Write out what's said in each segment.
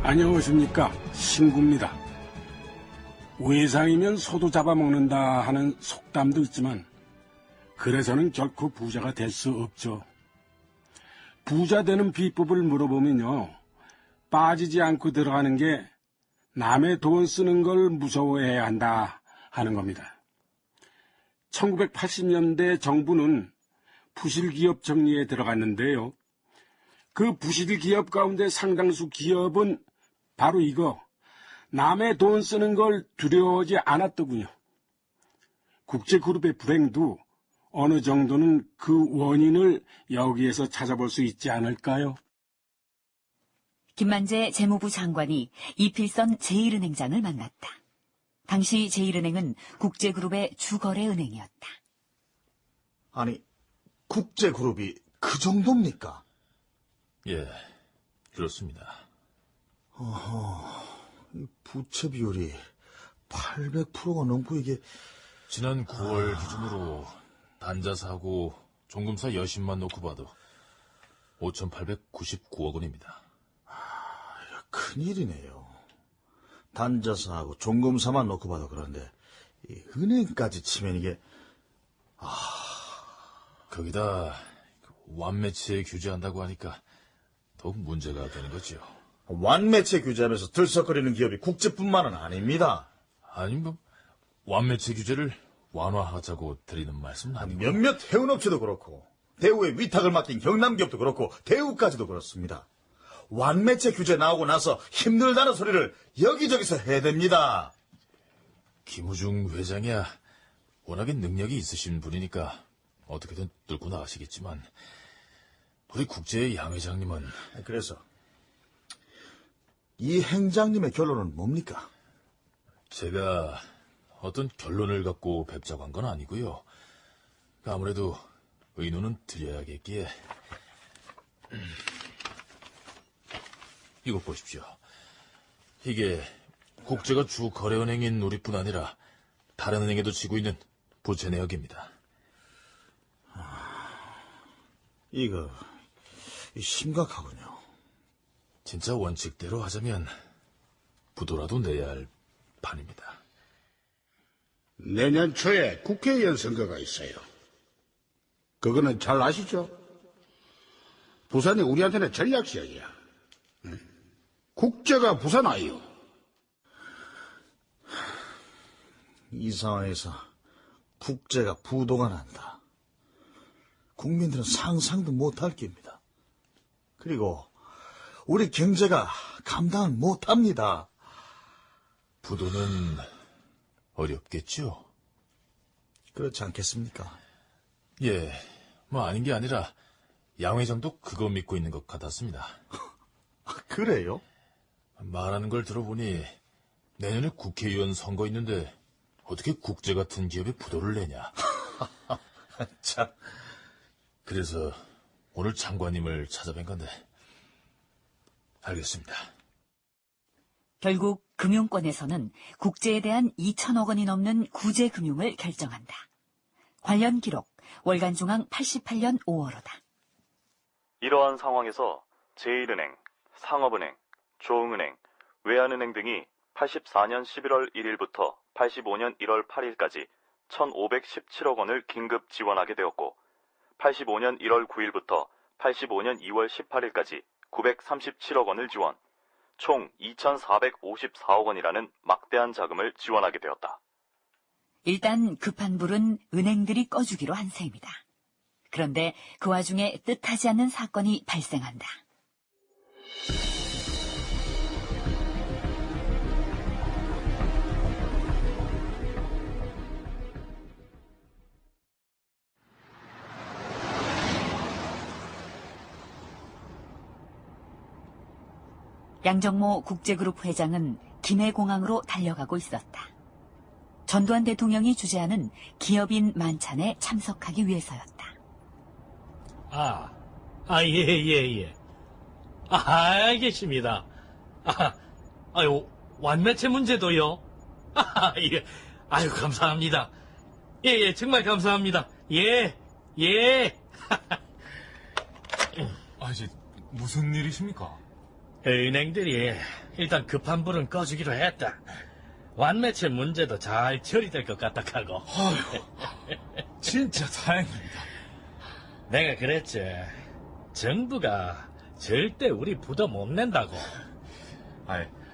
안녕하십니까, 신구입니다. 외상이면 소도 잡아먹는다 하는 속담도 있지만 그래서는 결코 부자가 될 수 없죠. 부자 되는 비법을 물어보면요, 빠지지 않고 들어가는 게 남의 돈 쓰는 걸 무서워해야 한다 하는 겁니다. 1980년대 정부는 부실기업 정리에 들어갔는데요. 그 부실기업 가운데 상당수 기업은 바로 이거, 남의 돈 쓰는 걸 두려워하지 않았더군요. 국제그룹의 불행도 어느 정도는 그 원인을 여기에서 찾아볼 수 있지 않을까요? 김만재 재무부 장관이 이필선 제1은행장을 만났다. 당시 제1은행은 국제그룹의 주거래은행이었다. 아니, 국제그룹이 그 정도입니까? 예, 그렇습니다. 부채 비율이 800%가 넘고 이게... 지난 9월 기준으로 단자사하고 종금사 여신만 놓고 봐도 5,899억 원입니다. 큰일이네요. 단자사하고 종금사만 놓고 봐도 그런데 이 은행까지 치면 이게... 거기다 완매체 규제한다고 하니까 더욱 문제가 되는 거죠. 완매체 규제하면서 들썩거리는 기업이 국제뿐만은 아닙니다. 아니 뭐 완매체 규제를 완화하자고 드리는 말씀은 아니고. 몇몇 해운업체도 그렇고 대우에 위탁을 맡긴 경남기업도 그렇고 대우까지도 그렇습니다. 완매체 규제 나오고 나서 힘들다는 소리를 여기저기서 해야 됩니다. 김우중 회장이야 워낙에 능력이 있으신 분이니까 어떻게든 뚫고 나가시겠지만 우리 국제의 양 회장님은... 그래서 이 행장님의 결론은 뭡니까? 제가 어떤 결론을 갖고 뵙자고 한 건 아니고요. 아무래도 의논은 드려야겠기에. 이것 보십시오. 이게 국제가 주 거래은행인 우리뿐 아니라 다른 은행에도 지고 있는 부채 내역입니다. 이거 심각하군요. 진짜 원칙대로 하자면 부도라도 내야 할 판입니다. 내년 초에 국회의원 선거가 있어요. 그거는 잘 아시죠? 부산이 우리한테는 전략지역이야. 국제가 부산 아이요. 이 상황에서 국제가 부도가 난다. 국민들은 상상도 못할 겁니다. 그리고 우리 경제가 감당을 못합니다. 부도는 어렵겠죠? 그렇지 않겠습니까? 예, 뭐 아닌 게 아니라 양 회장도 그거 믿고 있는 것 같았습니다. 그래요? 말하는 걸 들어보니 내년에 국회의원 선거 있는데 어떻게 국제 같은 기업에 부도를 내냐. 참. 그래서 오늘 장관님을 찾아뵌 건데. 알겠습니다. 결국 금융권에서는 국제에 대한 2천억 원이 넘는 구제 금융을 결정한다. 관련 기록 월간 중앙 88년 5월호다. 이러한 상황에서 제1은행, 상업은행, 조흥은행, 외환은행 등이 84년 11월 1일부터 85년 1월 8일까지 1,517억 원을 긴급 지원하게 되었고 85년 1월 9일부터 85년 2월 18일까지 937억 원을 지원, 총 2,454억 원이라는 막대한 자금을 지원하게 되었다. 일단 급한 불은 은행들이 꺼주기로 한 셈이다. 그런데 그 와중에 뜻하지 않는 사건이 발생한다. 양정모 국제그룹 회장은 김해공항으로 달려가고 있었다. 전두환 대통령이 주재하는 기업인 만찬에 참석하기 위해서였다. 예. 알겠습니다. 완매체 문제도요? 예. 아유, 감사합니다. 예, 정말 감사합니다. 예. 이제 무슨 일이십니까? 은행들이 일단 급한 불은 꺼주기로 했다. 완매체 문제도 잘 처리될 것 같다 하고. 진짜 다행입니다. 내가 그랬지. 정부가 절대 우리 부도 못 낸다고.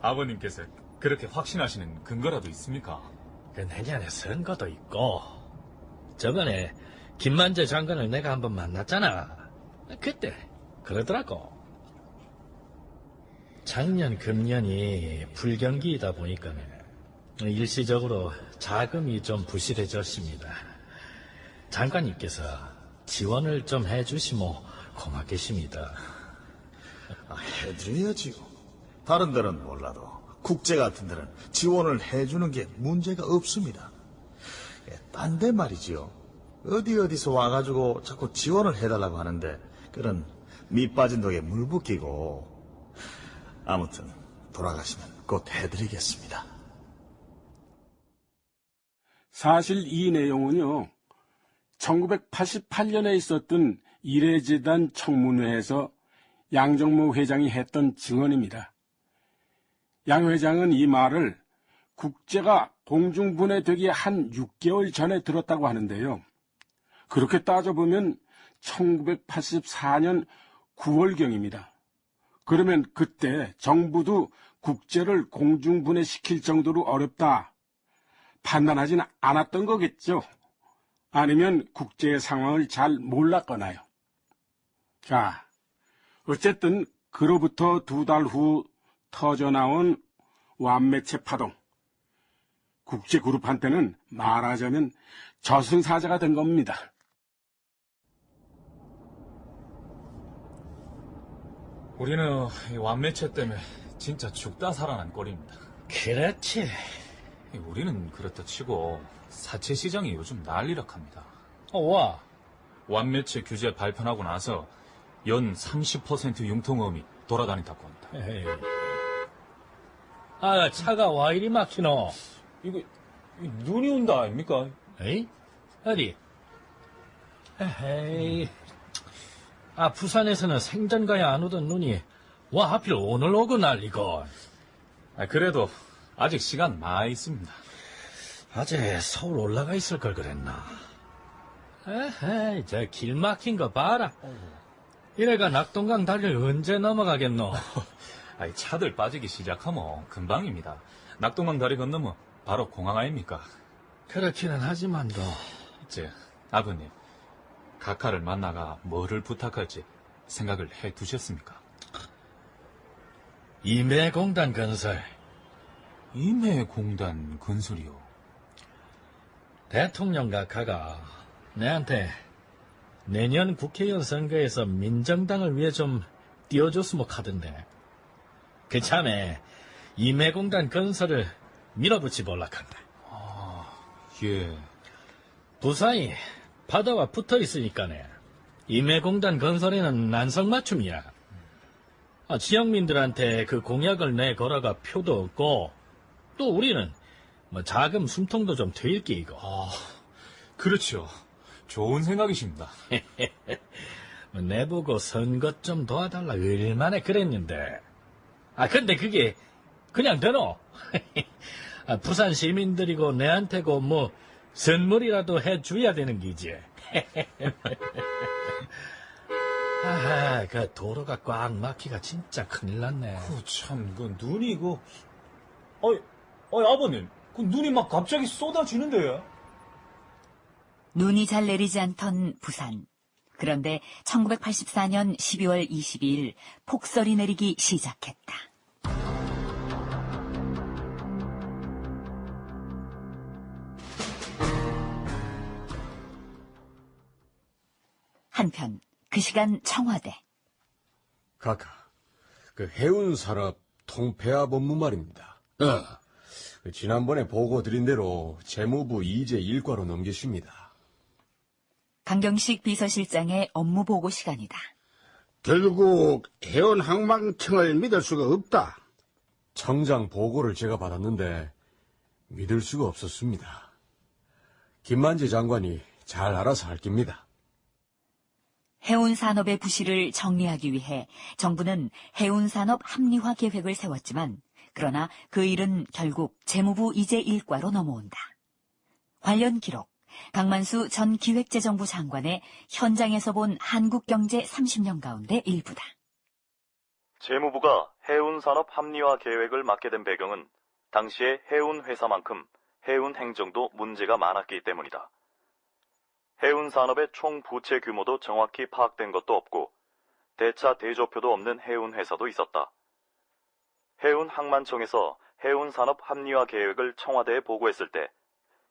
아버님께서 그렇게 확신하시는 근거라도 있습니까? 그 내년에 선거도 있고, 저번에 김만재 장관을 내가 한번 만났잖아. 그때 그러더라고. 작년 금년이 불경기이다 보니까 일시적으로 자금이 좀 부실해졌습니다. 장관님께서 지원을 좀 해주시면 고맙겠습니다. 해드려야지요. 다른 데는 몰라도 국제 같은 데는 지원을 해주는 게 문제가 없습니다. 딴 데 말이지요. 어디서 와가지고 자꾸 지원을 해달라고 하는데 그런 밑 빠진 독에 물 붓기고. 아무튼 돌아가시면 곧 해드리겠습니다. 사실 이 내용은요, 1988년에 있었던 이례재단 청문회에서 양정모 회장이 했던 증언입니다. 양 회장은 이 말을 국제가 공중분해되기 한 6개월 전에 들었다고 하는데요. 그렇게 따져보면 1984년 9월경입니다. 그러면 그때 정부도 국제를 공중분해시킬 정도로 어렵다 판단하지는 않았던 거겠죠. 아니면 국제의 상황을 잘 몰랐거나요. 자, 어쨌든 그로부터 2달 후 터져나온 완매체 파동. 국제그룹한테는 말하자면 저승사자가 된 겁니다. 우리는 이 완매체 때문에 진짜 죽다 살아난 꼴입니다. 그렇지. 우리는 그렇다 치고 사채 시장이 요즘 난리락합니다. 와. 완매체 규제 발표하고 나서 연 30% 융통음이 돌아다닌다고 합니다. 에이. 아, 차가 와 이리 막히노. 이거 눈이 온다 아닙니까? 에이? 어디? 에이. 아, 부산에서는 생전가에 안 오던 눈이 와 하필 오늘 오고 난리고. 그래도 아직 시간 많이 있습니다. 어제 서울 올라가 있을 걸 그랬나. 에헤이, 저 길 막힌 거 봐라. 이래가 낙동강 다리를 언제 넘어가겠노? 차들 빠지기 시작하면 금방입니다. 낙동강 다리 건너면 바로 공항 아닙니까? 그렇기는 하지만도. 이제 아버님, 각하를 만나가 뭐를 부탁할지 생각을 해두셨습니까? 임해공단 건설. 임해공단 건설이요? 대통령 각하가 내한테 내년 국회의원 선거에서 민정당을 위해 좀 띄워줬으면 하던데. 그참에 임해공단 건설을 밀어붙이 볼락한다. 예. 부산이 바다와 붙어 있으니까네. 임해공단 건설에는 난성맞춤이야. 지역민들한테 그 공약을 내걸어가 표도 없고, 또 우리는 뭐 자금 숨통도 좀 트일 끼이고. 그렇죠. 좋은 생각이십니다. 내보고 선거 좀 도와달라 얼마나 그랬는데. 근데 그게 그냥 되노? 부산 시민들이고 내한테고 뭐 선물이라도 해줘야 되는 기지. 그 도로가 꽉 막히가 진짜 큰일 났네. 참, 그 눈이 아버님, 그 눈이 막 갑자기 쏟아지는데요? 눈이 잘 내리지 않던 부산. 그런데 1984년 12월 22일 폭설이 내리기 시작했다. 한편 그 시간 청와대. 각하, 그 해운산업 통폐합 업무 말입니다. 지난번에 보고 드린 대로 재무부 이제 일과로 넘기십니다. 강경식 비서실장의 업무 보고 시간이다. 결국 해운항만청을 믿을 수가 없다. 청장 보고를 제가 받았는데 믿을 수가 없었습니다. 김만재 장관이 잘 알아서 할 겁니다. 해운산업의 부실을 정리하기 위해 정부는 해운산업 합리화 계획을 세웠지만 그러나 그 일은 결국 재무부 이재 일과로 넘어온다. 관련 기록, 강만수 전 기획재정부 장관의 현장에서 본 한국경제 30년 가운데 일부다. 재무부가 해운산업 합리화 계획을 맡게 된 배경은 당시에 해운회사만큼 해운행정도 문제가 많았기 때문이다. 해운산업의 총 부채 규모도 정확히 파악된 것도 없고 대차 대조표도 없는 해운회사도 있었다. 해운항만청에서 해운산업 합리화 계획을 청와대에 보고했을 때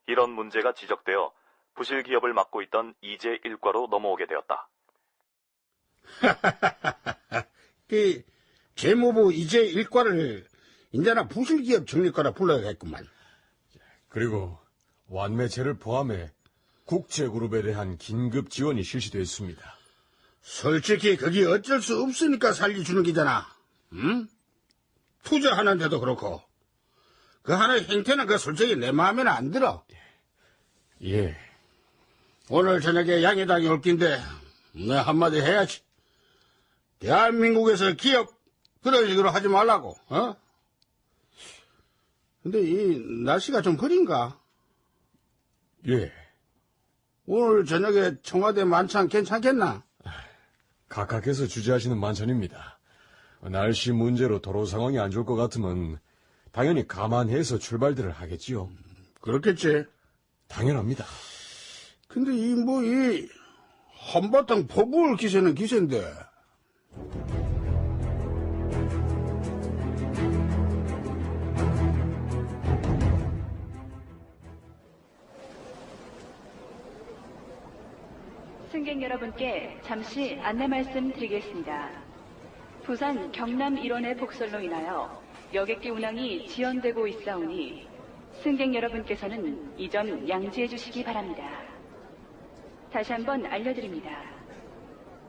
이런 문제가 지적되어 부실 기업을 맡고 있던 이재 일과로 넘어오게 되었다. 그 재무부 이재 일과를 이제나 부실기업 정리과라 불러야겠구만. 그리고 완매체를 포함해 국제그룹에 대한 긴급 지원이 실시됐습니다. 솔직히 그게 어쩔 수 없으니까 살려주는 기잖아. 응? 투자하는데도 그렇고. 그 하나의 행태는 그 솔직히 내 마음에는 안 들어. 예. 오늘 저녁에 양회당이 올 낀데 내 한마디 해야지. 대한민국에서 기업 그런 식으로 하지 말라고. 어? 근데 이 날씨가 좀 흐린가? 예. 오늘 저녁에 청와대 만찬 괜찮겠나? 각하께서 주재하시는 만찬입니다. 날씨 문제로 도로 상황이 안 좋을 것 같으면 당연히 감안해서 출발들을 하겠지요. 그렇겠지. 당연합니다. 근데 이 한바탕 퍼부을 기세는 기세인데. 승객 여러분께 잠시 안내 말씀 드리겠습니다. 부산 경남 일원의 폭설로 인하여 여객기 운항이 지연되고 있사오니 승객 여러분께서는 이 점 양지해 주시기 바랍니다. 다시 한번 알려드립니다.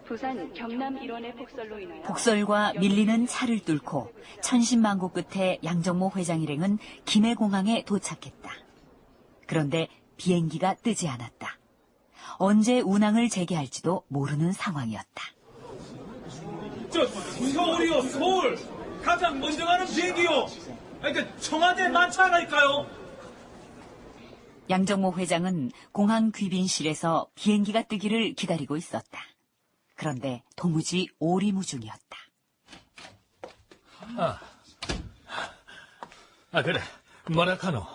부산 경남 일원의 폭설로 인하여 폭설과 밀리는 차를 뚫고 천신만고 끝에 양정모 회장 일행은 김해공항에 도착했다. 그런데 비행기가 뜨지 않았다. 언제 운항을 재개할지도 모르는 상황이었다. 서울이요, 서울! 가장 먼저 가는 비행기요! 그러니까 청와대 만찬할까요? 양정모 회장은 공항 귀빈실에서 비행기가 뜨기를 기다리고 있었다. 그런데 도무지 오리무중이었다. 그래. 뭐라 카노?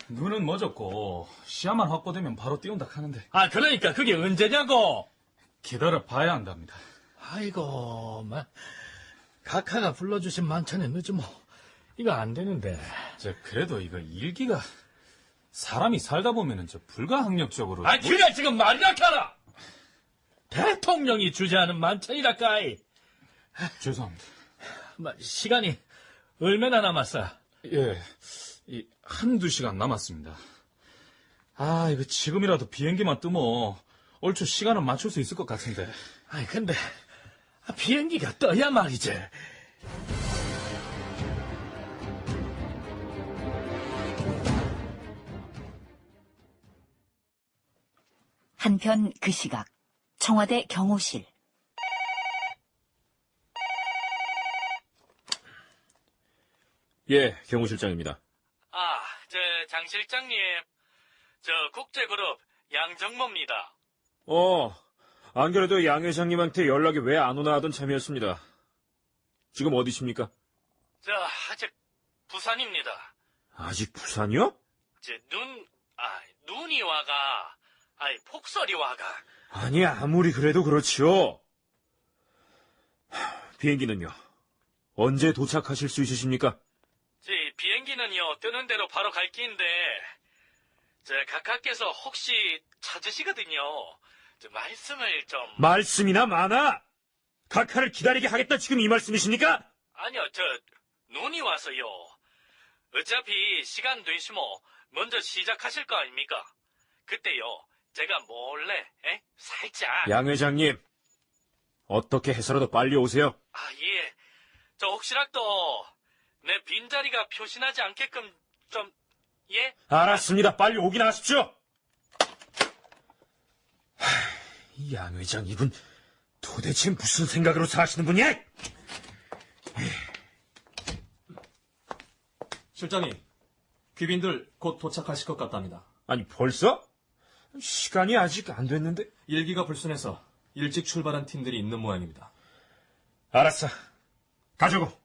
눈은 멎었고 시야만 확보되면 바로 띄운다 하는데 그러니까 그게 언제냐고! 기다려 봐야 한답니다. 아이고, 각하가 불러주신 만찬에 늦으면 이거 안 되는데. 그래도 이거 일기가 사람이 살다 보면은 불가항력적으로 그래 지금 말이나 카라! 대통령이 주재하는 만찬이라까이. 죄송합니다. 시간이 얼마나 남았어? 예, 한두 시간 남았습니다. 이거 지금이라도 비행기만 뜨면 얼추 시간은 맞출 수 있을 것 같은데. 근데 비행기가 떠야 말이지. 한편 그 시각 청와대 경호실. 예, 경호실장입니다. 장 실장님, 국제그룹 양정모입니다. 안 그래도 양 회장님한테 연락이 왜 안 오나 하던 참이었습니다. 지금 어디십니까? 아직 부산입니다. 아직 부산이요? 눈이 와가, 폭설이 와가. 아니, 아무리 그래도 그렇지요. 비행기는요? 언제 도착하실 수 있으십니까? 비행기는요, 뜨는 대로 바로 갈 끼인데, 각하께서 혹시 찾으시거든요. 말씀을 좀. 말씀이나 많아! 각하를 기다리게 하겠다 지금 이 말씀이십니까? 아니요, 눈이 와서요. 어차피 시간 되시면 먼저 시작하실 거 아닙니까? 그때요, 제가 몰래, 살짝. 양 회장님, 어떻게 해서라도 빨리 오세요. 예. 혹시라도 내 빈자리가 표시나지 않게끔 좀, 예? 알았습니다. 빨리 오긴 하십시오. 이 양 회장 이분 도대체 무슨 생각으로 사시는 분이야? 실장님, 귀빈들 곧 도착하실 것 같답니다. 아니, 벌써? 시간이 아직 안 됐는데? 일기가 불순해서 일찍 출발한 팀들이 있는 모양입니다. 알았어. 가자고.